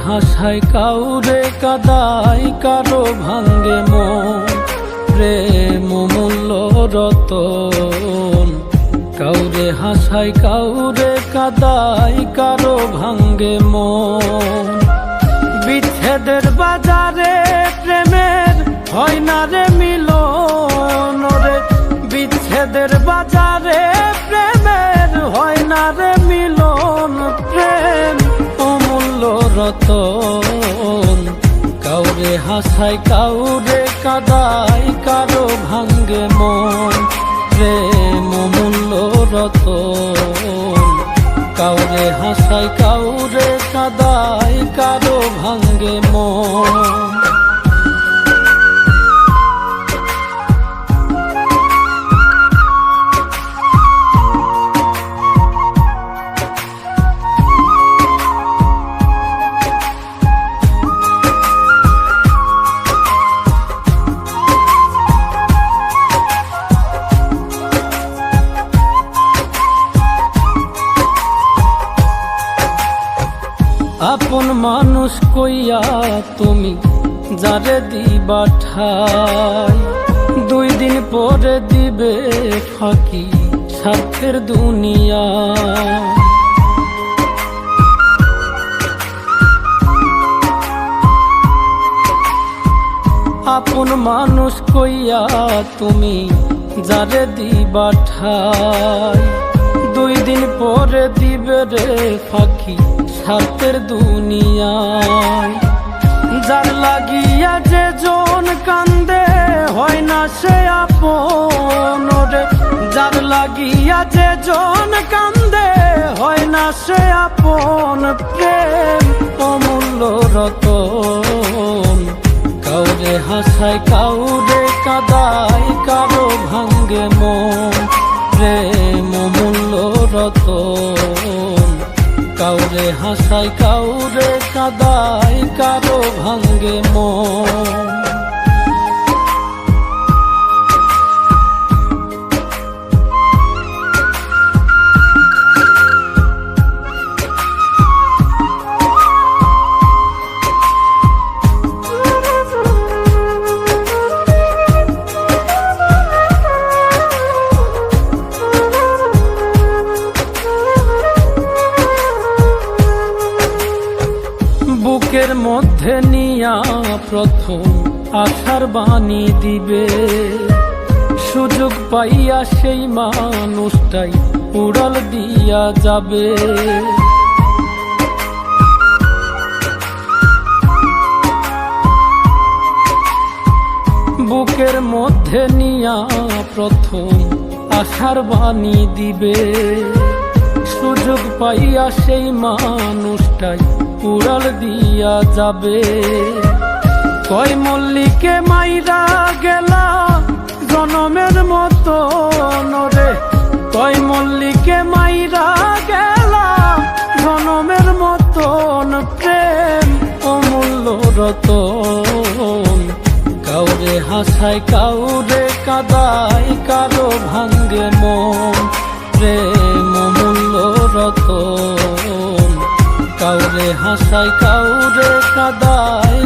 হাসায় কাউরে কাদায়, কারো ভাঙ্গে মন। প্রেম মূল্য রতন, কাউরে হাসায় কাউরে কাদায়, কারো ভাঙ্গে মন। বিচ্ছেদের বাজারে প্রেমের হয় না রে মিলন রে, বিচ্ছেদের বাজারে প্রেমের হয় না রে মিলন। প্রেম অমূল্য রতন, কাউরে হাসায় কাউরে কাদায়, কারো ভাঙ্গে মন। প্রেম অমূল্য রতন, কাউরে হাসায় কাউরে কাদায়, কারো ভাঙ্গে মন। আপন মানুষ কইয়া তুমি যারে দিবা ঠাই, 2 দিন পরে দিবে ফাঁকি স্বার্থের দুনিয়া। আপন মানুষ কইয়া তুমি যারে দিবা ঠাই, 2 দিন পরে দিবে রে ফাঁকি স্বার্থের দুনিয়ায়। যার লাগিয়া যে জন কান্দে হয় না সে আপন রে, যার লাগিয়া যে জন কান্দে হয় না সে আপন। প্রেম অমূল্য রতন, কাউরে হাসায় কাউরে কাদায়, কারো ভাঙ্গে মন। প্রেম অমূল্য রতন, কাউরে হাসায় কাউরে কাদায়, কারো ভাঙ্গে মন। বুকের মধ্যে নিয়া প্রথম আশার বাণী দিবে, সুযোগ পাইয়া সেই মানুষটাই উড়াল দিয়া যাবে। বুকের মধ্যে নিয়া প্রথম আশার বাণী দিবে, সুযোগ পাইয়া সেই মানুষটাই উড়াল দিয়া যাবে। কয় মল্লিকে মাইরা গেলা জনমের মতো রে, কয় মল্লিকে মাইরা গেলা জনমের মতন। প্রেম অমূল্য রতন, কাউরে হাসায় কাউরে কাদায়, কারো ভাঙ্গে মন। প্রেম অমূল্য রতন, কাউরে হাসায় কাউরে কাদায়,